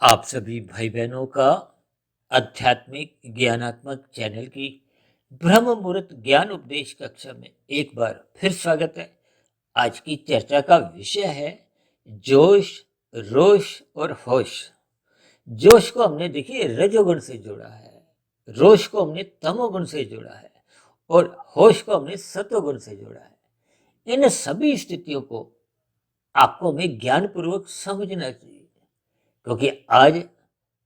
आप सभी भाई बहनों का आध्यात्मिक ज्ञानात्मक चैनल की ब्रह्म मुहूर्त ज्ञान उपदेश कक्षा में एक बार फिर स्वागत है। आज की चर्चा का विषय है जोश, रोश और होश। जोश को हमने देखिए रजोगुण से जोड़ा है, रोश को हमने तमोगुण से जोड़ा है और होश को हमने सतोगुण से जोड़ा है। इन सभी स्थितियों को आपको हमें ज्ञान पूर्वक समझना चाहिए, क्योंकि आज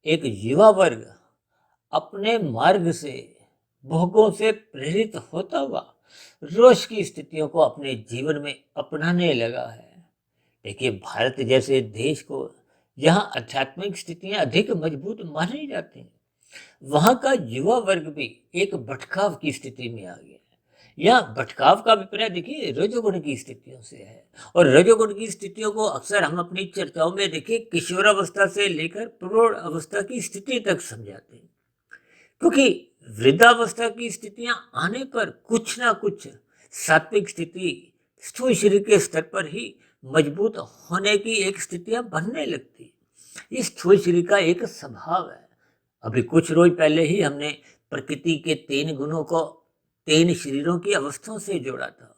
एक युवा वर्ग अपने मार्ग से, भोगों से प्रेरित होता हुआ रोष की स्थितियों को अपने जीवन में अपनाने लगा है। देखिए, भारत जैसे देश को जहाँ आध्यात्मिक स्थितियां अधिक मजबूत मानी जाती हैं, वहां का युवा वर्ग भी एक भटकाव की स्थिति में आ गया है। यहाँ भटकाव का अभिप्राय देखिए रजोगुण की स्थितियों से है, और रजोगुण की स्थितियों को अक्सर हम अपनी चर्चाओं में देखिए किशोरावस्था से लेकर प्रौढ़ अवस्था की स्थिति तक समझाते हैं, क्योंकि वृद्धावस्था की स्थितियां आने पर कुछ ना कुछ सात्विक स्थिति स्थूल शरीर के स्तर पर ही मजबूत होने की एक स्थितियां बनने लगती। इस स्थूल शरीर का एक स्वभाव है। अभी कुछ रोज पहले ही हमने प्रकृति के 3 गुणों को 3 शरीरों की अवस्थाओं से जोड़ा था,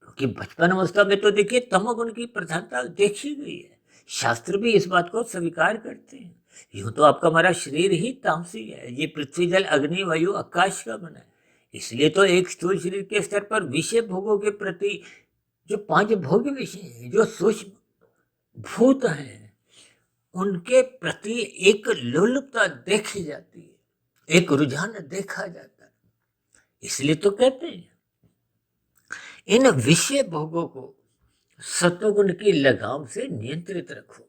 क्योंकि बचपन अवस्था में तो देखिए तमोगुण की प्रधानता देखी गई है। शास्त्र भी इस बात को स्वीकार करते हैं। यूं तो आपका हमारा शरीर ही तामसी है, ये पृथ्वी जल अग्नि वायु आकाश का बना है। इसलिए तो एक स्थूल शरीर के स्तर पर विषय भोगों के प्रति जो 5 भोग विषय हैं, जो सूक्ष्म भूत हैं, उनके प्रति एक लोलुपता देखी जाती है, एक रुझान देखा जाता है। इसलिए तो कहते हैं इन विषय भोगों को सत्वगुण की लगाम से नियंत्रित रखो,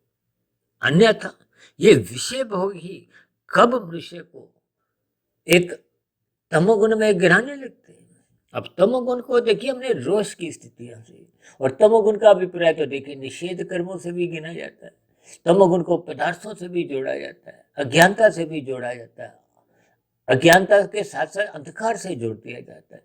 अन्यथा ये विषय भोग ही कब मनुष्य को एक तमोगुण में गिराने लगते हैं। अब तमोगुण को देखिए हमने रोष की स्थितियों से, और तमोगुण का अभिप्राय तो देखिए निषेध कर्मों से भी गिना जाता है। तमोगुण को पदार्थों से भी जोड़ा जाता है, अज्ञानता से भी जोड़ा जाता है, अज्ञानता के साथ साथ अंधकार से जोड़ दिया जाता है।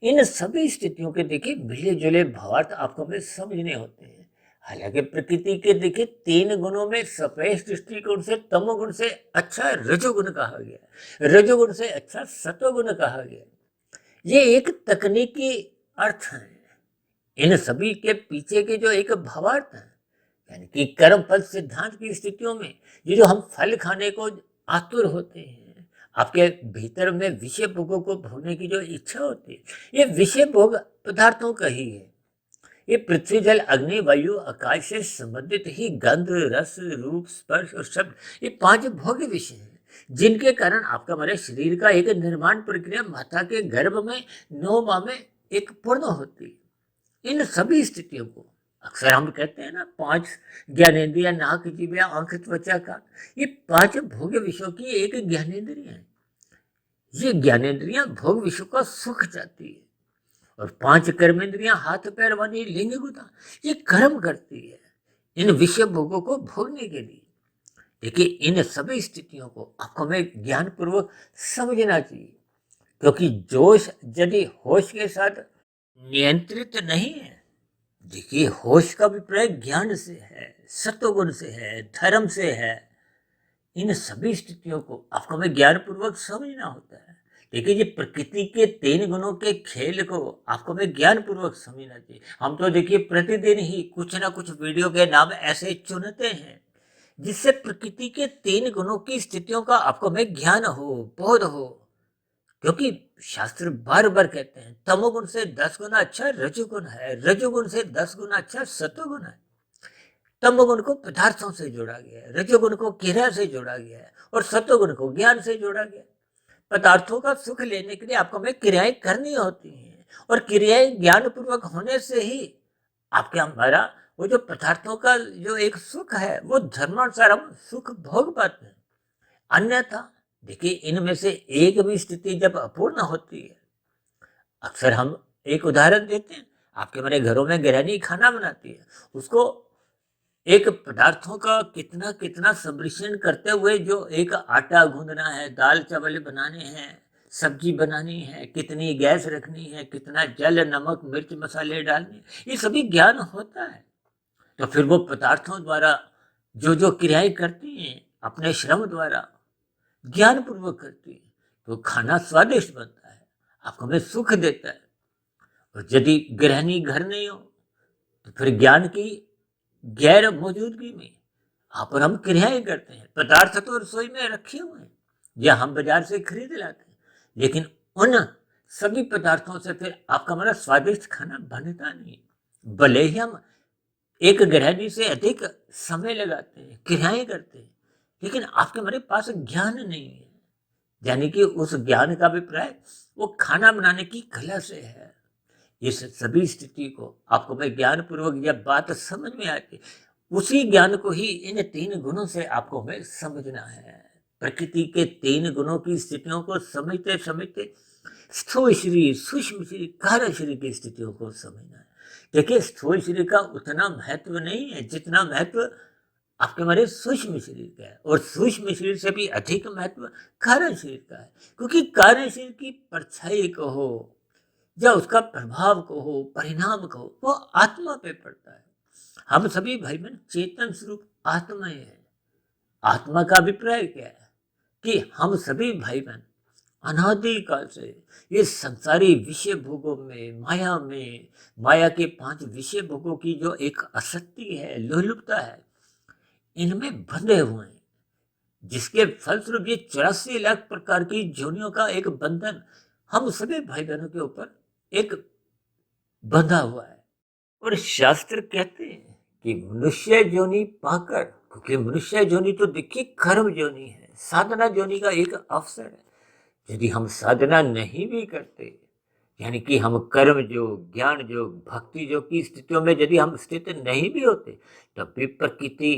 इन सभी स्थितियों के देखिए मिले जुले भावार्थ आपको हमें समझने होते हैं। हालांकि प्रकृति के देखिए 3 गुणों में सफेद दृष्टिकोण से तमोगुण से अच्छा रजोगुण कहा गया, रजोगुण से अच्छा सतोगुण कहा गया। ये एक तकनीकी अर्थ है। इन सभी के पीछे के जो एक भावार्थ है, यानी कि कर्म फल सिद्धांत की स्थितियों में ये जो हम फल खाने को आतुर होते हैं, आपके भीतर में विषय भोगों को भोगने की जो इच्छा होती है, ये विषय भोग पदार्थों का ही है। ये पृथ्वी जल अग्नि वायु आकाश से संबंधित ही गंध रस रूप स्पर्श और शब्द, ये 5 भोग्य विषय हैं, जिनके कारण आपका हमारे शरीर का एक निर्माण प्रक्रिया माता के गर्भ में 9 माह में एक पूर्ण होती है। इन सभी स्थितियों को अक्सर हम कहते हैं ना 5 ज्ञानेन्द्रिया नाक जीभ आंख त्वचा कान, ये 5 भोग्य विषयों की एक ज्ञानेन्द्रिया है। ये ज्ञानेन्द्रियां भोग विषयों का सुख चाहती है, और 5 कर्मेंद्रियां हाथ पैर वाली लिंग गुदा, ये कर्म करती है इन विषय भोगों को भोगने के लिए। देखिए, इन सभी स्थितियों को आपको हमें ज्ञान पूर्वक समझना चाहिए, क्योंकि जोश यदि होश के साथ नियंत्रित नहीं है, देखिए होश का अभिप्राय ज्ञान से है, सत्वगुण से है, धर्म से है। इन सभी स्थितियों को आपको हमें ज्ञान पूर्वक समझना होता है। देखिए, ये प्रकृति के 3 गुणों के खेल को आपको हमें ज्ञान पूर्वक समझना चाहिए। हम तो देखिए प्रतिदिन ही कुछ ना कुछ वीडियो के नाम ऐसे चुनते हैं जिससे प्रकृति के 3 गुणों की स्थितियों का आपको हमें ज्ञान हो, बोध हो। क्योंकि शास्त्र बार बार कहते हैं तमोगुण से 10 गुना अच्छा रजोगुण है, रजोगुण से 10 गुना अच्छा सतोगुण है। तमोगुण को पदार्थों से जोड़ा गया है, रजोगुण को क्रिया से जोड़ा गया है, और सतोगुण को ज्ञान से जोड़ा गया है। पदार्थों का सुख लेने के लिए आपको हमें क्रियाएं करनी होती हैं, और क्रियाएं ज्ञान पूर्वक होने से ही आपके हमारा वो जो पदार्थों का जो एक सुख है वो धर्मानुसार हम सुख भोग पाते हैं। अन्यथा देखिए इनमें से एक भी स्थिति जब अपूर्ण होती है, अक्सर हम एक उदाहरण देते हैं, आपके हमारे घरों में गृहिणी खाना बनाती है, उसको एक पदार्थों का कितना कितना सम्मिश्रण करते हुए जो एक आटा गूंदना है, दाल चावल बनाने हैं, सब्जी बनानी है, कितनी गैस रखनी है, कितना जल नमक मिर्च मसाले डालने, ये सभी ज्ञान होता है। तो फिर वो पदार्थों द्वारा जो जो क्रियाएं करती हैं अपने श्रम द्वारा, ज्ञान पूर्वक करती हैं, तो खाना स्वादिष्ट बनता है, आपको में सुख देता है। और यदि गृहिणी घर नहीं हो तो फिर ज्ञान की गैर मौजूदगी में आप और हम क्रियाएं करते हैं। पदार्थ तो रसोई में रखे हुए हैं या हम बाजार से खरीद लाते हैं, लेकिन उन सभी पदार्थों से फिर आपका हमारा स्वादिष्ट खाना बनता नहीं। भले ही हम एक गृहिणी से अधिक समय लगाते हैं, क्रियाएं करते हैं, लेकिन आपके हमारे पास ज्ञान नहीं है। यानी कि उस ज्ञान का अभिप्राय वो खाना बनाने की कला से है। इस सभी स्थिति को आपको मैं ज्ञान पूर्वक यह बात समझ में आती, उसी ज्ञान को ही इन 3 गुणों से आपको हमें समझना है। प्रकृति के 3 गुणों की स्थितियों को समझते समझते स्थूल शरीर, सूक्ष्म शरीर, कार्य शरीर की स्थितियों को समझना है। देखिए, स्थूल शरीर का उतना महत्व नहीं है जितना महत्व आपके हमारे सूक्ष्म शरीर का है, और सूक्ष्म शरीर से भी अधिक महत्व कारण शरीर का है, क्योंकि कारण शरीर की परछाई को हो या उसका प्रभाव को हो, परिणाम को हो, वो आत्मा पे पड़ता है। हम सभी भाई बहन चेतन स्वरूप आत्माएं हैं। आत्मा का अभिप्राय क्या है कि हम सभी भाई बहन अनादिकाल से ये संसारी विषय भोगों में, माया के 5 विषय भोगों की जो एक आसक्ति है, लोलुपता है, इनमें बंधे हुए हैं, जिसके फलस्वरूप ये 84 लाख प्रकार की जोनियों का एक बंधन हम सभी भाई बहनों के ऊपर एक बंधा हुआ है। और शास्त्र कहते हैं कि मनुष्य जोनि पाकर, क्योंकि मनुष्य जोनि तो देखिए कर्म जोनि है, साधना जोनि का एक अवसर है। यदि हम साधना नहीं भी करते, यानी कि हम कर्म योग, ज्ञान योग, भक्ति योग की स्थितियों में यदि हम स्थित नहीं भी होते, तब भी प्रकृति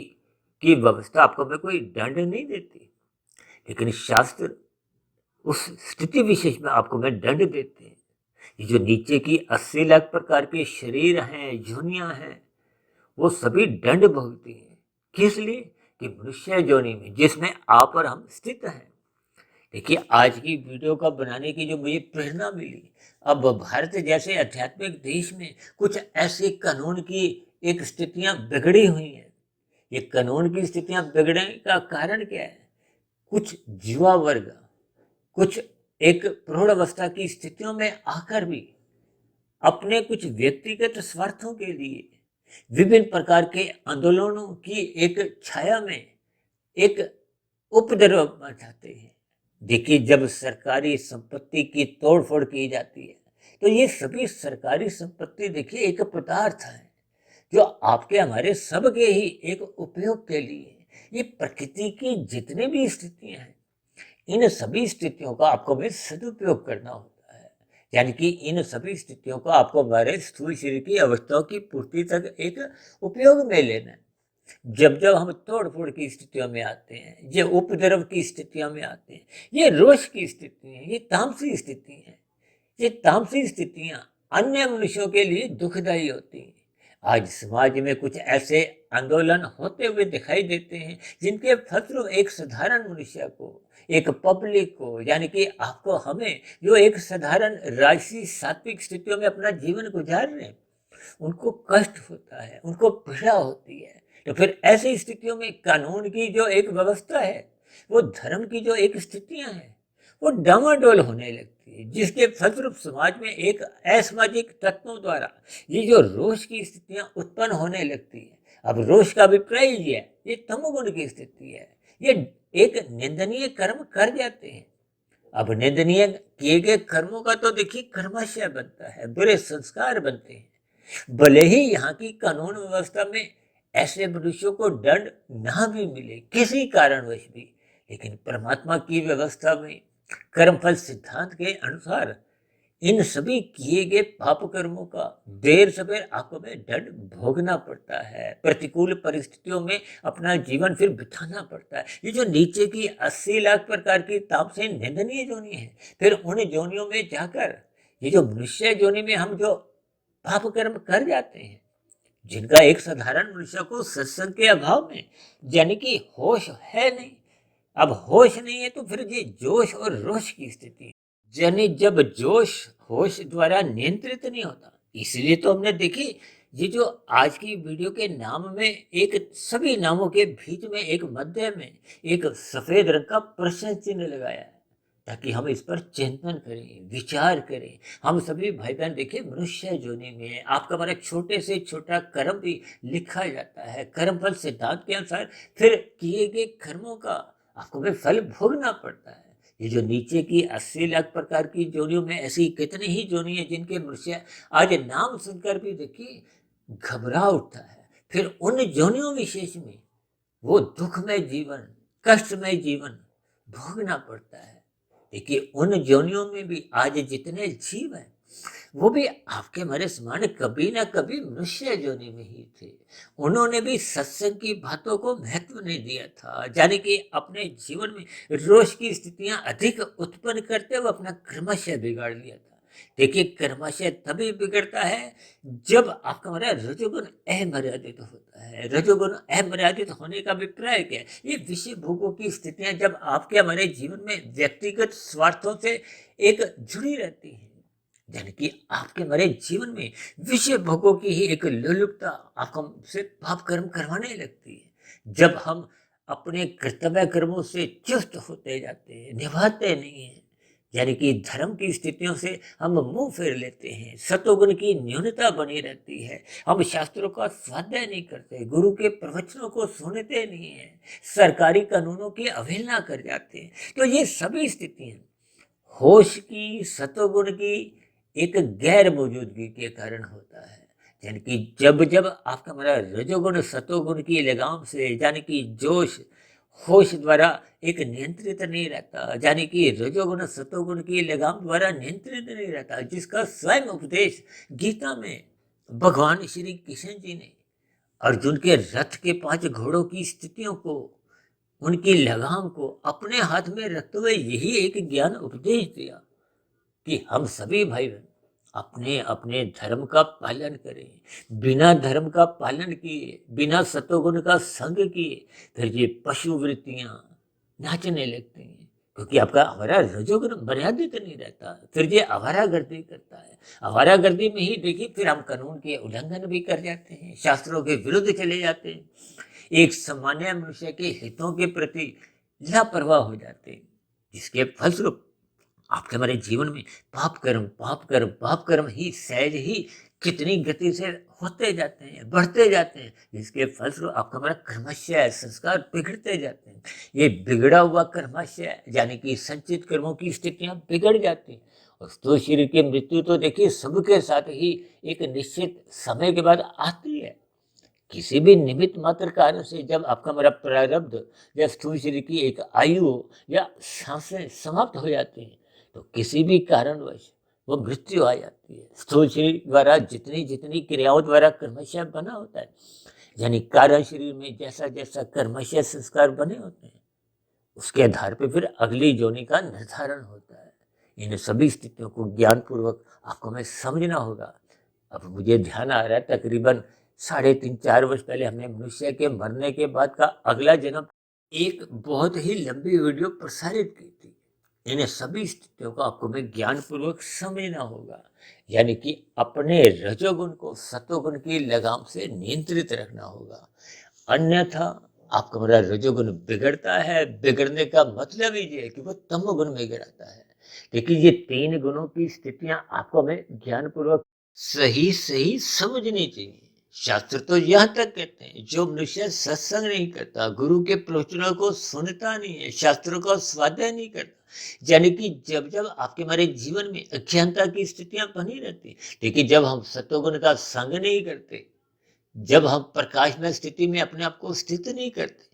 की व्यवस्था आपको में कोई दंड नहीं देती, लेकिन शास्त्र उस स्थिति विशेष में आपको में दंड देते हैं। ये जो नीचे की 80 लाख प्रकार के शरीर हैं, योनियां हैं, वो सभी दंड भोगती हैं। किस लिए? कि मनुष्य योनि में जिसमें आप और हम स्थित हैं। देखिए, आज की वीडियो का बनाने की जो मुझे प्रेरणा मिली, अब भारत जैसे आध्यात्मिक देश में कुछ ऐसे कानून की एक स्थितियां बिगड़ी हुई हैं। ये कानून की स्थितियां बिगड़ने का कारण क्या है? कुछ युवा वर्ग, कुछ एक प्रौढ़ अवस्था की स्थितियों में आकर भी अपने कुछ व्यक्तिगत स्वार्थों के लिए विभिन्न प्रकार के आंदोलनों की एक छाया में एक उपद्रव मचाते हैं। देखिए, जब सरकारी संपत्ति की तोड़फोड़ की जाती है, तो ये सभी सरकारी संपत्ति देखिए एक पदार्थ है जो आपके हमारे सबके ही एक उपयोग के लिए। ये प्रकृति की जितनी भी स्थितियां हैं, इन सभी स्थितियों का आपको में सदुपयोग करना होता है। यानी कि इन सभी स्थितियों को आपको हमारे स्थूल शरीर की अवस्थाओं की पूर्ति तक एक उपयोग में लेना है। जब जब हम तोड़ फोड़ की स्थितियों में आते हैं, ये उपद्रव की स्थितियों में आते हैं, ये रोष की स्थिति है, ये तामसी स्थिति है, ये तामसी स्थितियां अन्य मनुष्यों के लिए दुखदायी होती हैं। आज समाज में कुछ ऐसे आंदोलन होते हुए दिखाई देते हैं जिनके फलस्वरूप एक साधारण मनुष्य को, एक पब्लिक को, यानी कि आपको हमें, जो एक साधारण राजसी सात्विक स्थितियों में अपना जीवन गुजार रहे हैं, उनको कष्ट होता है, उनको पीड़ा होती है। तो फिर ऐसी स्थितियों में कानून की जो एक व्यवस्था है, वो धर्म की जो एक स्थितियां हैं, वो डामाडोल होने लगती है, जिसके फलस्वरूप समाज में एक असामाजिक तत्वों द्वारा ये जो रोष की स्थितियां उत्पन्न होने लगती है। अब रोष का अभिप्राय ये है, ये तमोगुण की स्थिति है, ये एक निंदनीय कर्म कर जाते हैं। अब निंदनीय किए गए कर्मों का तो देखिए कर्माशय बनता है, बुरे संस्कार बनते हैं। भले ही यहाँ की कानून व्यवस्था में ऐसे मनुष्यों को दंड ना भी मिले किसी कारणवश भी, लेकिन परमात्मा की व्यवस्था में कर्मफल सिद्धांत के अनुसार इन सभी किए गए पाप कर्मों का देर सवेर आपको में दंड भोगना पड़ता है। प्रतिकूल परिस्थितियों में अपना जीवन फिर बिताना पड़ता है। ये जो नीचे की 80 लाख प्रकार की ताप से निंदनीय जोनि है, फिर उन जोनियों में जाकर ये जो मनुष्य जोनि में हम जो पाप कर्म कर जाते हैं, जिनका एक साधारण मनुष्य को सत्संग के अभाव में, यानी कि होश है नहीं। अब होश नहीं है तो फिर ये जोश और रोष की स्थिति, यानी जब जोश होश द्वारा नियंत्रित नहीं होता। इसलिए तो हमने देखी ये जो आज की वीडियो के नाम में एक सभी नामों के बीच में एक मध्य में एक सफेद रंग का प्रश्न चिन्ह लगाया है ताकि हम इस पर चिंतन करें, विचार करें। हम सभी भाई बहन देखिए मनुष्य योनि में है। आपका हमारा छोटे से छोटा कर्म भी लिखा जाता है। कर्म फल सिद्धांत के अनुसार फिर किए गए कर्मों का आपको भी फल भोगना पड़ता है। ये जो नीचे की 80 लाख प्रकार की जोनियों में ऐसी कितनी ही जोनी है जिनके मनुष्य आज नाम सुनकर भी देखिए घबरा उठता है। फिर उन जोनियों विशेष में वो दुखमय जीवन, कष्टमय जीवन भोगना पड़ता है। देखिए उन जोनियों में भी आज जितने जीव हैं वो भी आपके हमारे समान कभी ना कभी मनुष्य योनि में ही थे। उन्होंने भी सत्संग की बातों को महत्व नहीं दिया था, यानी कि अपने जीवन में रोष की स्थितियां अधिक उत्पन्न करते हुए अपना क्रमशः बिगाड़ लिया था। देखिए क्रमशः तभी बिगड़ता है जब आपका हमारा रजोगुण अमर्यादित होता है। रजोगुण अमर्यादित होने का अभिप्राय क्या है? ये विषय भोगों की स्थितियां जब आपके हमारे जीवन में व्यक्तिगत स्वार्थों से एक जुड़ी रहती हैं, यानी कि आपके हमारे जीवन में विषय भोगों की ही एक लोलुपता आपको हमसे पाप कर्म करवाने लगती है। जब हम अपने कर्तव्य कर्मों से चुस्त होते जाते हैं, निभाते नहीं हैं, यानी कि धर्म की स्थितियों से हम मुंह फेर लेते हैं, सतोगुण की न्यूनता बनी रहती है, हम शास्त्रों का स्वाध्याय नहीं करते, गुरु के प्रवचनों को सुनते नहीं हैं, सरकारी कानूनों की अवहेलना कर जाते हैं, तो ये सभी स्थितियां होश की, सतोगुण की एक गैर मौजूदगी के कारण होता है। यानी कि जब जब आपका हमारा रजोगुण सतोगुण की लगाम से, यानी कि जोश होश द्वारा एक नियंत्रित नहीं रहता, यानी कि रजोगुण सतोगुण की लगाम द्वारा नियंत्रित नहीं रहता, जिसका स्वयं उपदेश गीता में भगवान श्री कृष्ण जी ने अर्जुन के रथ के 5 घोड़ों की स्थितियों को, उनकी लगाम को अपने हाथ में रखते हुए यही एक ज्ञान उपदेश दिया कि हम सभी भाई बहन अपने अपने धर्म का पालन करें। बिना धर्म का पालन किए, बिना सतोगुण का संग किए, फिर ये पशु वृत्तियां नाचने लगती हैं, क्योंकि आपका हमारा रजोगुण मर्यादित नहीं रहता। फिर ये आवारागर्दी करता है। आवारागर्दी में ही देखिए फिर हम कानून के उल्लंघन भी कर जाते हैं, शास्त्रों के विरुद्ध चले जाते हैं, एक सामान्य मनुष्य के हितों के प्रति लापरवाह हो जाते हैं, जिसके फलस्वरूप आपके हमारे जीवन में पाप कर्म पाप कर्म पाप कर्म ही सहज ही कितनी गति से होते जाते हैं, बढ़ते जाते हैं, जिसके फलस्वरूप आपका हमारा कर्मशय संस्कार बिगड़ते जाते हैं। ये बिगड़ा हुआ कर्मशय यानी कि संचित कर्मों की स्थितियां बिगड़ जाती हैं, और तो शरीर की मृत्यु तो देखिए सबके साथ ही एक निश्चित समय के बाद आती है। किसी भी निमित्त मात्र कारण से जब आपका हमारा प्रारब्ध या स्थूल शरीर की एक आयु या सांसें समाप्त हो जाती हैं, तो किसी भी कारणवश वो मृत्यु आ जाती है। स्थूल शरीर द्वारा जितनी जितनी क्रियाओं द्वारा कर्मशय बना होता है, यानी कारण शरीर में जैसा जैसा कर्मशय संस्कार बने होते हैं, उसके आधार पर फिर अगली योनि का निर्धारण होता है। इन सभी स्थितियों को ज्ञान पूर्वक आपको हमें समझना होगा। अब मुझे ध्यान आ रहा है तकरीबन 3.5-4 वर्ष पहले हमने मनुष्य के मरने के बाद का अगला जन्म एक बहुत ही लंबी वीडियो प्रसारित की थी। इन सभी स्थितियों को आपको हमें ज्ञान पूर्वक समझना होगा, यानी कि अपने रजोगुण को सतोगुण की लगाम से नियंत्रित रखना होगा, अन्यथा आपका हमारा रजोगुण बिगड़ता है। बिगड़ने का मतलब ही ये है कि वो तमोगुण में गिराता है। लेकिन ये 3 गुणों की स्थितियां आपको हमें ज्ञान पूर्वक सही सही समझनी चाहिए। शास्त्र तो यह तक कहते हैं, जो मनुष्य सत्संग नहीं करता, गुरु के प्रवचनों को सुनता नहीं है, शास्त्रों का स्वाध्याय नहीं करता, यानी कि जब जब आपके हमारे जीवन में अज्ञानता की स्थितियां बनी रहती, लेकिन जब हम सत्वगुण का संग नहीं करते, जब हम प्रकाश में स्थिति में अपने आप को स्थित नहीं करते,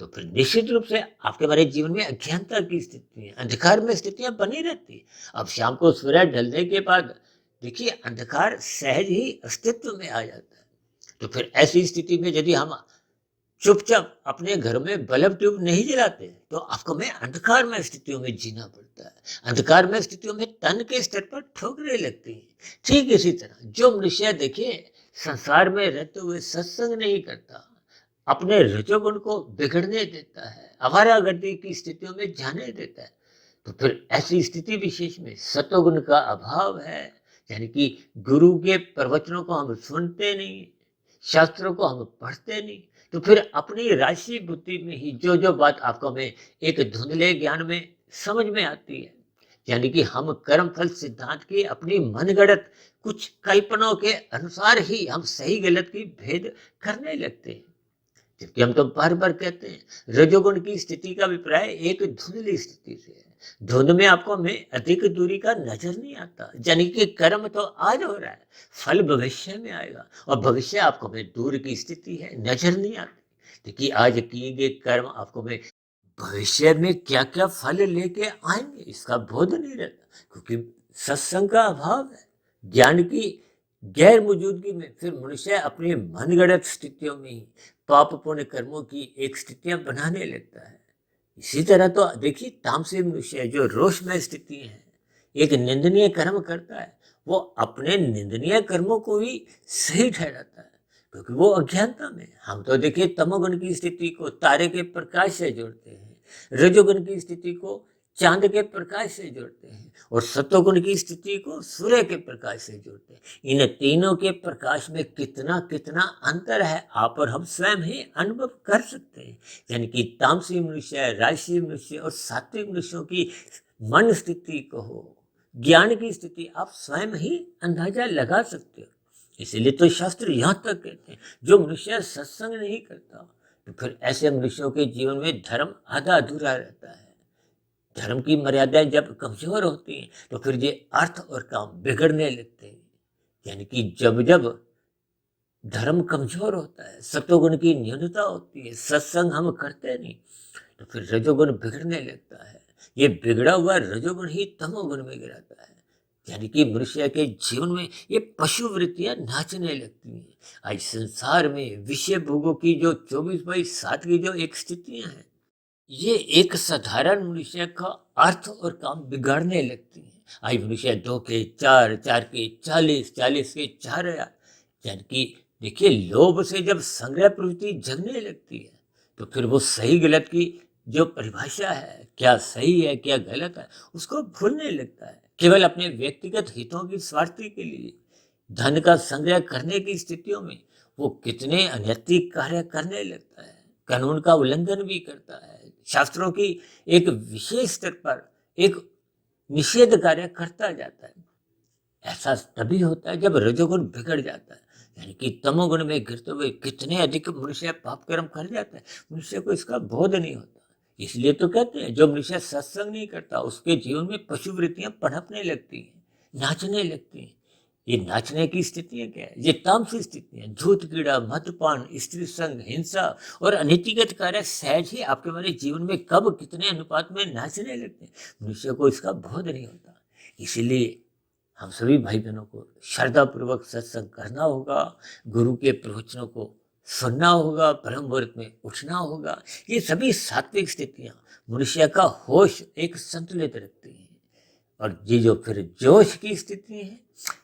तो फिर निश्चित रूप से आपके हमारे जीवन में अज्ञानता की स्थितियां, अंधकार में स्थितियां बनी रहती। अब शाम को सूर्य ढलने के बाद देखिए अंधकार सहज ही अस्तित्व में आ जाता है। तो फिर ऐसी स्थिति में यदि हम चुपचाप अपने घर में बल्ब ट्यूब नहीं जलाते, तो आपको में अंधकार में स्थितियों में जीना पड़ता है। अंधकार में स्थितियों में तन के स्तर पर ठोकरें लगती हैं। ठीक इसी तरह जो मनुष्य देखिए संसार में रहते हुए सत्संग नहीं करता, अपने रजोगुण को बिगड़ने देता है, आवारागर्दी की स्थितियों में जाने देता है, तो फिर ऐसी स्थिति विशेष में सतोगुण का अभाव है, यानी कि गुरु के प्रवचनों को हम सुनते नहीं, शास्त्रों को हम पढ़ते नहीं, तो फिर अपनी राशि बुद्धि में ही जो जो बात आपको में एक धुंधले ज्ञान में समझ में आती है, यानी कि हम कर्म फल सिद्धांत की अपनी मनगढ़ंत कुछ कल्पनाओं के अनुसार ही हम सही गलत की भेद करने लगते हैं। जबकि हम तो बार बार कहते हैं रजोगुण की स्थिति का अभिप्राय एक धुंधली स्थिति से है। धुंध में आपको हमें अधिक दूरी का नजर नहीं आता, यानी कि कर्म तो आज हो रहा है, फल भविष्य में आएगा, और भविष्य आपको में दूर की स्थिति है, नजर नहीं आती। देखिए आज किए गए कर्म आपको में भविष्य में क्या क्या फल लेके आएंगे इसका बोध नहीं रहता, क्योंकि सत्संग का अभाव है। ज्ञान की गैर मौजूदगी में फिर मनुष्य अपनी मनगढ़ंत स्थितियों में ही पाप पुण्य कर्मों की एक स्थितियां बनाने लगता है। इसी तरह तो देखिए तामसिक मनुष्य जो रोषमय स्थिति है, एक निंदनीय कर्म करता है, वो अपने निंदनीय कर्मों को भी सही ठहराता है, क्योंकि वो अज्ञानता में। हम तो देखिए तमोगुण की स्थिति को तारे के प्रकाश से जोड़ते हैं, रजोगुण की स्थिति को चांद के प्रकाश से जोड़ते हैं, और सत्वगुण की स्थिति को सूर्य के प्रकाश से जोड़ते हैं। इन तीनों के प्रकाश में कितना कितना अंतर है आप और हम स्वयं ही अनुभव कर सकते हैं। यानी कि तामसी मनुष्य, राजसी मनुष्य और सात्विक मनुष्यों की मन स्थिति को हो, ज्ञान की स्थिति आप स्वयं ही अंदाजा लगा सकते हो। इसीलिए तो शास्त्र यहाँ तक कहते हैं जो मनुष्य सत्संग नहीं करता, तो फिर ऐसे मनुष्यों के जीवन में धर्म आधा अधूरा रहता है। धर्म की मर्यादाएं जब कमजोर होती हैं तो फिर ये अर्थ और काम बिगड़ने लगते हैं। यानी कि जब जब धर्म कमजोर होता है, सत्वगुण की न्यूनता होती है, सत्संग हम करते नहीं, तो फिर रजोगुण बिगड़ने लगता है। ये बिगड़ा हुआ रजोगुण ही तमोगुण में गिराता है। यानी कि मनुष्य के जीवन में ये पशु वृत्तियां नाचने लगती हैं। आज संसार में विषय भोगों की जो 24/7 की जो एक स्थितियां हैं, ये एक साधारण मनुष्य का अर्थ और काम बिगाड़ने लगती है। आज मनुष्य 2 के 4, 4 के 40, 40 के 4,000, यानी कि देखिए लोभ से जब संग्रह प्रवृत्ति जगने लगती है, तो फिर वो सही गलत की जो परिभाषा है, क्या सही है क्या गलत है, उसको भूलने लगता है। केवल अपने व्यक्तिगत हितों की स्वार्थी के लिए धन का संग्रह करने की स्थितियों में वो कितने अनैतिक कार्य करने लगता है, कानून का उल्लंघन भी करता है, शास्त्रों की एक विशेष स्तर पर एक निषेध कार्य करता जाता है। ऐसा तभी होता है जब रजोगुण बिगड़ जाता है, यानी कि तमोगुण में गिरते हुए कितने अधिक मनुष्य पाप कर्म कर जाता है, मनुष्य को इसका बोध नहीं होता। इसलिए तो कहते हैं जो मनुष्य सत्संग नहीं करता उसके जीवन में पशु वृत्तियां पनपने लगती हैं, नाचने लगती हैं। ये नाचने की स्थितियां क्या है? ये तामसिक स्थितियां, झूठ कीड़ा, मद्यपान, स्त्री संग, हिंसा और अनैतिक कार्य सहज ही आपके हमारे जीवन में कब कितने अनुपात में नाचने लगते हैं, मनुष्य को इसका बोध नहीं होता। इसीलिए हम सभी भाई बहनों को श्रद्धा पूर्वक सत्संग करना होगा, गुरु के प्रवचनों को सुनना होगा, ब्रह्म मुहूर्त में उठना होगा। ये सभी सात्विक स्थितियां मनुष्य का होश एक संतुलित रखती हैं। और ये जो फिर जोश की स्थिति है,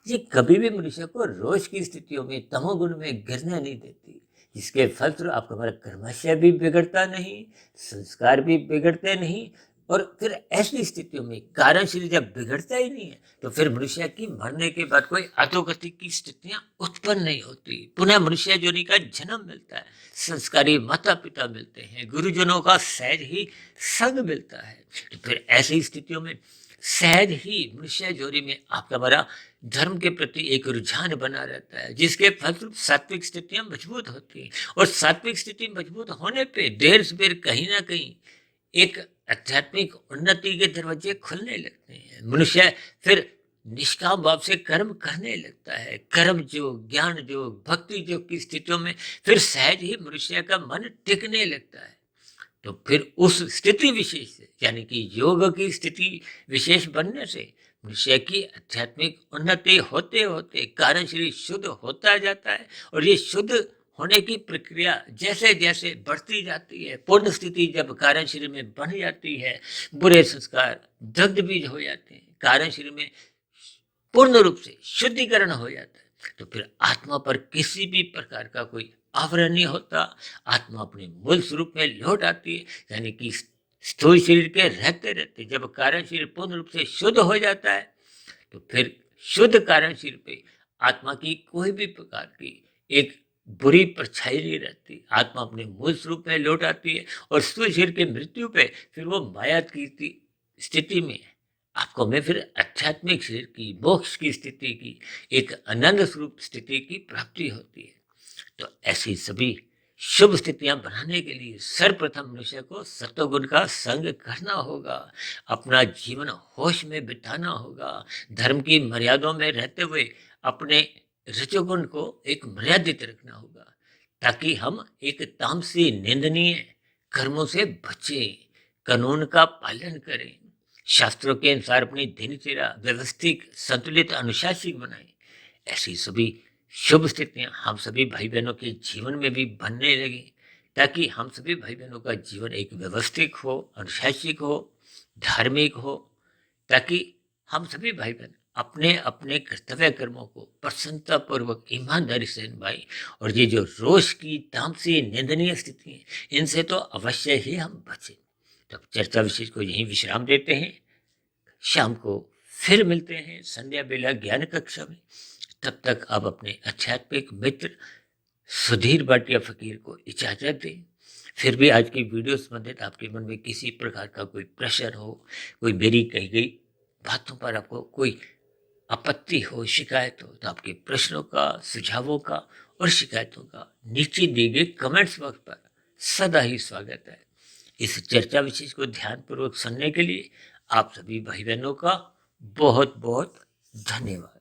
ये कभी भी मनुष्य को रोष की स्थितियों में तमोगुण में गिरने नहीं देती, जिसके फलस्वरूप आपका हमारा कर्माशय भी बिगड़ता नहीं, संस्कार भी बिगड़ते नहीं, और फिर ऐसी स्थितियों में कारण शरीर जब बिगड़ता ही नहीं है तो फिर मनुष्य की मरने के बाद कोई अधोगति की स्थितियां उत्पन्न नहीं होती, पुनः मनुष्य जोनि का जन्म मिलता है, संस्कारी माता पिता मिलते हैं, गुरुजनों का सहज ही संग मिलता है। तो फिर ऐसी स्थितियों में सहज ही मनुष्य जोड़ी में आपका हमारा धर्म के प्रति एक रुझान बना रहता है, जिसके फलस्वरूप सात्विक स्थितियां मजबूत होती हैं, और सात्विक स्थिति मजबूत होने पे देर से देर कहीं ना कहीं एक आध्यात्मिक उन्नति के दरवाजे खुलने लगते हैं। मनुष्य फिर निष्काम भाव से कर्म करने लगता है। कर्म योग, ज्ञान योग, भक्ति योग की स्थितियों में फिर सहज ही मनुष्य का मन टिकने लगता है। तो फिर उस स्थिति विशेष से, यानी कि योग की स्थिति विशेष बनने से मनुष्य की आध्यात्मिक उन्नति होते होते कारण शरीर शुद्ध होता जाता है, और ये शुद्ध होने की प्रक्रिया जैसे जैसे बढ़ती जाती है, पूर्ण स्थिति जब कारण शरीर में बन जाती है, बुरे संस्कार दग्ध बीज हो जाते हैं, कारण शरीर में पूर्ण रूप से शुद्धिकरण हो जाता है, तो फिर आत्मा पर किसी भी प्रकार का कोई आवरण नहीं होता, आत्मा अपने मूल स्वरूप में लौट आती है। यानी कि स्थूल शरीर के रहते रहते जब कारण शरीर पूर्ण रूप से शुद्ध हो जाता है, तो फिर शुद्ध कार्यशील पे आत्मा की कोई भी प्रकार की एक बुरी परछाई नहीं रहती। आत्मा अपने मूल स्वरूप में लौट आती है और स्थूल शरीर की मृत्यु पे फिर वो माया की स्थिति में आपको मैं फिर आध्यात्मिक शरीर की मोक्ष की स्थिति की एक आनंद स्वरूप स्थिति की प्राप्ति होती है। तो ऐसी सभी शुभ स्थितियां बनाने के लिए सर्वप्रथम मनुष्य को सत्वगुण का संग करना होगा, अपना जीवन होश में बिताना होगा, धर्म की मर्यादाओं में रहते हुए अपने रजोगुण को एक मर्यादित रखना होगा, ताकि हम एक तामसी निंदनीय कर्मों से बचें, कानून का पालन करें, शास्त्रों के अनुसार अपनी दिनचर्या व्यवस्थित संतुलित अनुशासित बनाएं। ऐसी सभी शुभ स्थितियां हम सभी भाई बहनों के जीवन में भी बनने लगी, ताकि हम सभी भाई बहनों का जीवन एक व्यवस्थित हो, अनुशासित हो, धार्मिक हो, ताकि हम सभी भाई बहन अपने अपने कर्तव्य कर्मों को प्रसन्नता पूर्वक ईमानदारी से निभाएं। और ये जो रोष की तामसी निंदनीय स्थिति है, इनसे तो अवश्य ही हम बचें। तो चर्चा विशेष को यहीं विश्राम देते हैं। शाम को फिर मिलते हैं संध्या बेला ज्ञान कक्षा में। तब तक आप अपने आध्यात्मिक मित्र सुधीर भाटिया फकीर को इजाजत दें। फिर भी आज की वीडियो संबंधित आपके मन में किसी प्रकार का कोई प्रश्न हो, कोई मेरी कही गई बातों पर आपको कोई आपत्ति हो, शिकायत हो, तो आपके प्रश्नों का, सुझावों का और शिकायतों का नीचे दिए गए कमेंट्स बॉक्स पर सदा ही स्वागत है। इस चर्चा विशेष को ध्यानपूर्वक सुनने के लिए आप सभी भाई बहनों का बहुत बहुत धन्यवाद।